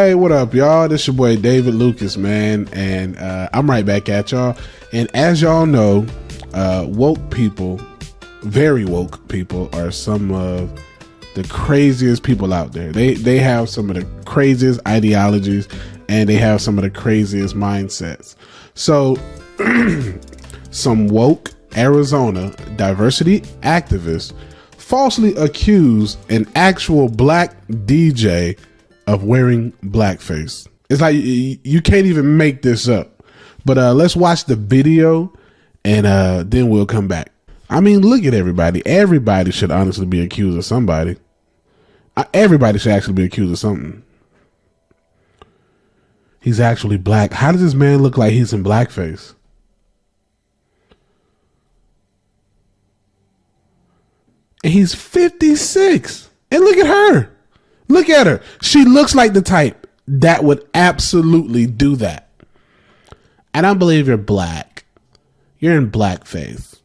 Hey, what up, y'all? This your boy David Lucas, man, and I'm right back at y'all. And as y'all know, woke people, very woke people, are some of the craziest people out there. They have some of the craziest ideologies, and they have some of the craziest mindsets. So, some woke Arizona diversity activists falsely accused an actual black DJ of wearing blackface. It's like you can't even make this up. But let's watch the video, and then we'll come back. I mean, look at everybody. Everybody should honestly be accused of somebody. Everybody should actually be accused of something. He's actually black. How does this man look like he's in blackface? And he's 56. And look at her. Look at her. She looks like the type that would absolutely do that. I don't believe you're black. You're in blackface.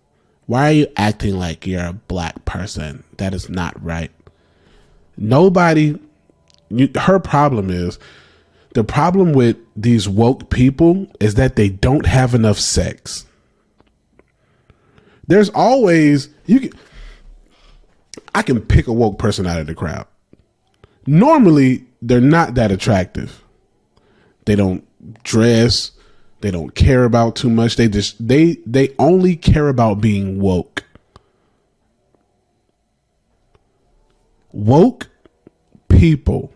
Why are you acting like you're a black person? That is not right. Her problem is, the problem with these woke people is that they don't have enough sex. There's always, I can pick a woke person out of the crowd. Normally, they're not that attractive. They don't dress. They don't care about too much. They only care about being woke. Woke people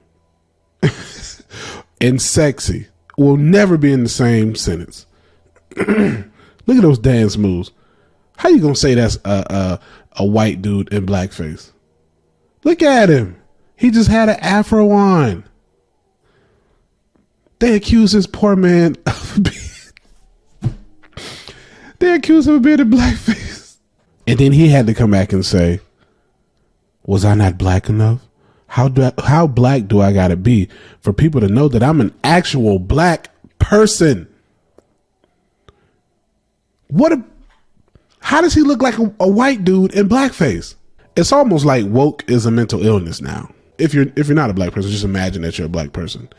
and sexy will never be in the same sentence. Look at those dance moves. How you gonna say that's a white dude in blackface? Look at him. He just had an afro on. They accuse this poor man of they accuse him of being in blackface. And then he had to come back and say, was I not black enough? How black do I gotta be for people to know that I'm an actual black person? How does he look like a white dude in blackface? It's almost like woke is a mental illness now. If you're not a black person, just imagine that you're a black person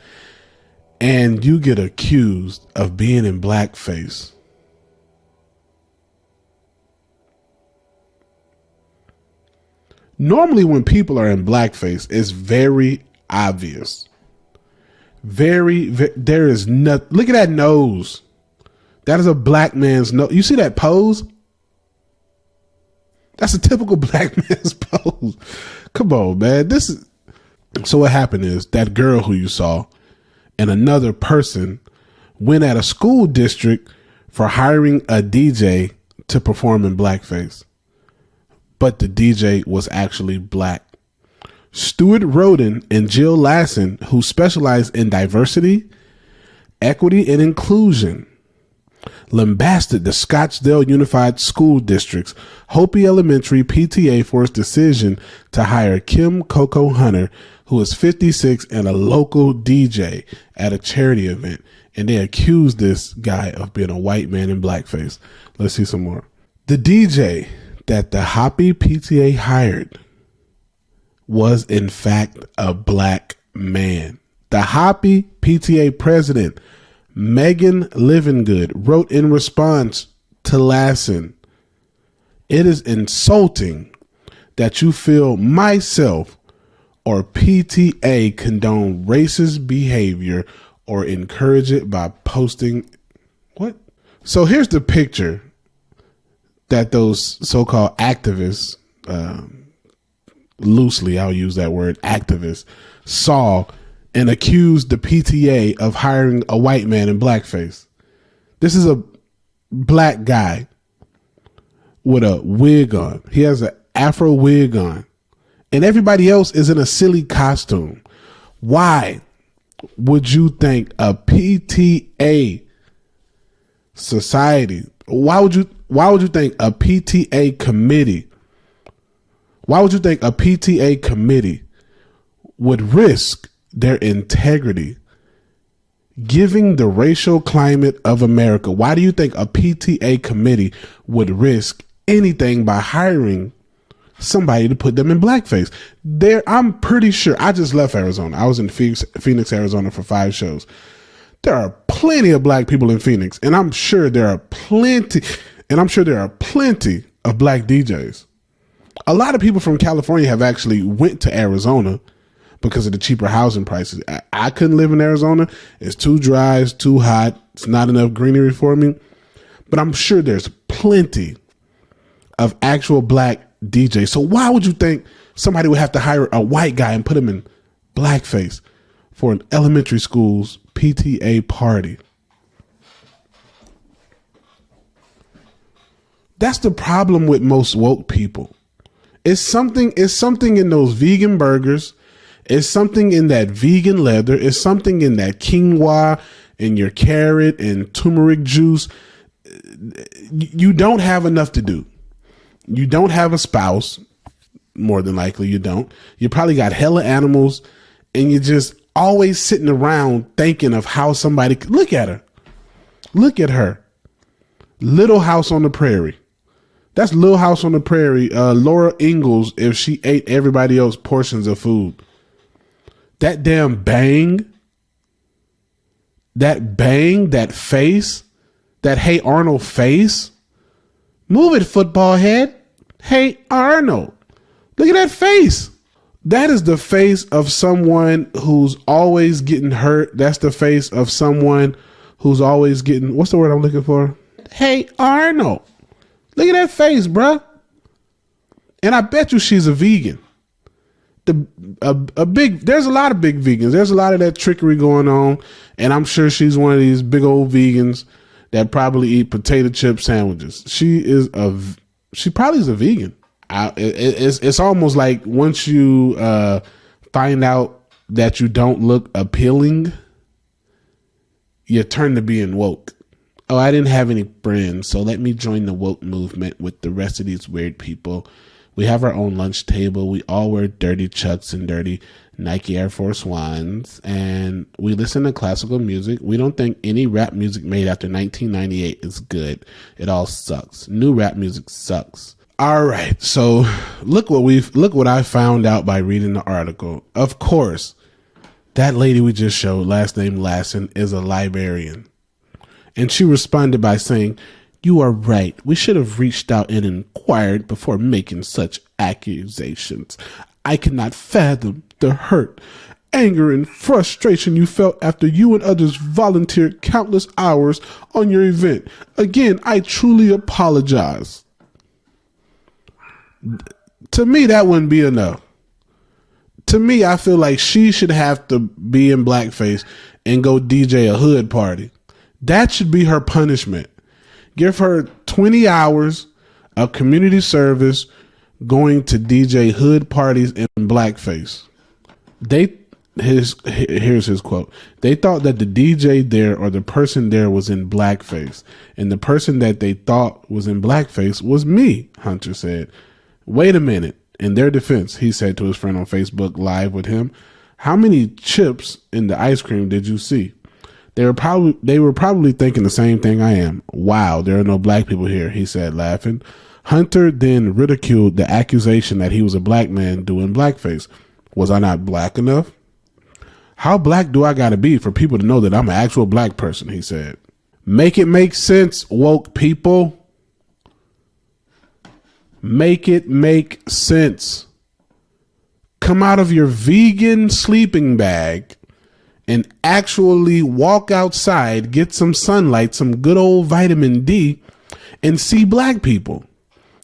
and you get accused of being in blackface. Normally when people are in blackface, it's very obvious. There is nothing. Look at that nose. That is a black man's nose. You see that pose? That's a typical black man's pose. Come on, man. So what happened is that girl who you saw and another person went at a school district for hiring a DJ to perform in blackface. But the DJ was actually black. Stuart Roden and Jill Lassen, who specialize in diversity, equity, and inclusion, lambasted the Scottsdale Unified School District's Hopi Elementary PTA for its decision to hire Kim Coco Hunter, who is 56 and a local DJ, at a charity event. And they accused this guy of being a white man in blackface. Let's see some more. The DJ that the Hopi PTA hired was in fact a black man. The Hopi PTA president, Megan Livingood, wrote in response to Lassen, "It is insulting that you feel myself or PTA condone racist behavior or encourage it by posting." What? So here's the picture that those so-called activists, loosely I'll use that word, activists, saw and accused the PTA of hiring a white man in blackface. This is a black guy with a wig on. He has an afro wig on. And everybody else is in a silly costume. Why would you think a PTA society, why would you think a PTA committee, would risk their integrity giving the racial climate of America? Why do you think a PTA committee would risk anything by hiring somebody to put them in blackface. I'm pretty sure. I just left Arizona. I was in Phoenix, Arizona for 5 shows. There are plenty of black people in Phoenix, and I'm sure there are plenty of black DJs. A lot of people from California have actually went to Arizona because of the cheaper housing prices. I couldn't live in Arizona. It's too dry. It's too hot. It's not enough greenery for me. But I'm sure there's plenty of actual black DJs. So why would you think somebody would have to hire a white guy and put him in blackface for an elementary school's PTA party? That's the problem with most woke people. It's something in those vegan burgers. It's something in that vegan leather. It's something in that quinoa and your carrot and turmeric juice. You don't have enough to do. You don't have a spouse. More than likely you don't. You probably got hella animals, and you're just always sitting around thinking of how somebody could look at her. Look at her. Little House on the Prairie. That's Little House on the Prairie. Laura Ingalls, if she ate everybody else's portions of food. That damn bang. That face. That Hey Arnold face. Move it, football head. Hey Arnold. Look at that face. That is the face of someone who's always getting hurt. That's the face of someone who's always getting, what's the word I'm looking for? Hey Arnold. Look at that face, bruh. And I bet you she's a vegan. There's a lot of big vegans. There's a lot of that trickery going on. And I'm sure she's one of these big old vegans that probably eat potato chip sandwiches. She probably is a vegan. It's almost like once you find out that you don't look appealing, you turn to being woke. Oh, I didn't have any friends, so let me join the woke movement with the rest of these weird people. We have our own lunch table. We all wear dirty Chucks and dirty Nike Air Force Ones, and we listen to classical music. We don't think any rap music made after 1998 is good. It all sucks. New rap music sucks. All right, so look what I found out by reading the article. Of course, that lady we just showed, last name Lassen, is a librarian. And she responded by saying, "You are right. We should have reached out and inquired before making such accusations. I cannot fathom the hurt, anger, and frustration you felt after you and others volunteered countless hours on your event. Again, I truly apologize." To me, that wouldn't be enough. To me, I feel like she should have to be in blackface and go DJ a hood party. That should be her punishment. Give her 20 hours of community service going to DJ hood parties in blackface. Here's his quote. "They thought that the DJ there or the person there was in blackface, and the person that they thought was in blackface was me," Hunter said. "Wait a minute." In their defense, he said to his friend on Facebook Live with him, "How many chips in the ice cream did you see?" They were probably thinking the same thing I am. "Wow, there are no black people here," he said, laughing. Hunter then ridiculed the accusation that he was a black man doing blackface. "Was I not black enough? How black do I gotta be for people to know that I'm an actual black person?" he said. Make it make sense, woke people. Make it make sense. Come out of your vegan sleeping bag and actually walk outside, get some sunlight, some good old vitamin D, and see black people.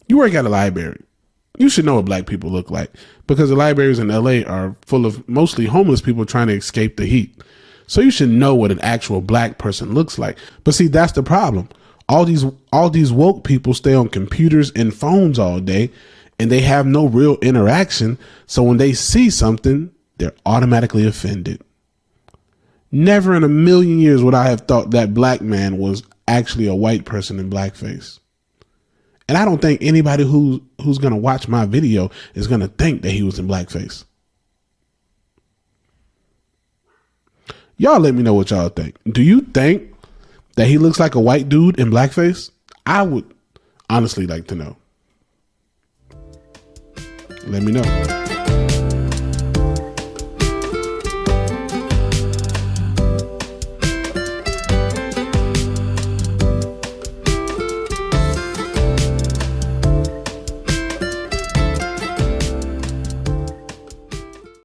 You work at a library. You should know what black people look like, because the libraries in LA are full of mostly homeless people trying to escape the heat. So you should know what an actual black person looks like. But see, that's the problem. All these woke people stay on computers and phones all day, and they have no real interaction. So when they see something, they're automatically offended. Never in a million years would I have thought that black man was actually a white person in blackface. And I don't think anybody who's going to watch my video is going to think that he was in blackface. Y'all let me know what y'all think. Do you think that he looks like a white dude in blackface? I would honestly like to know. Let me know.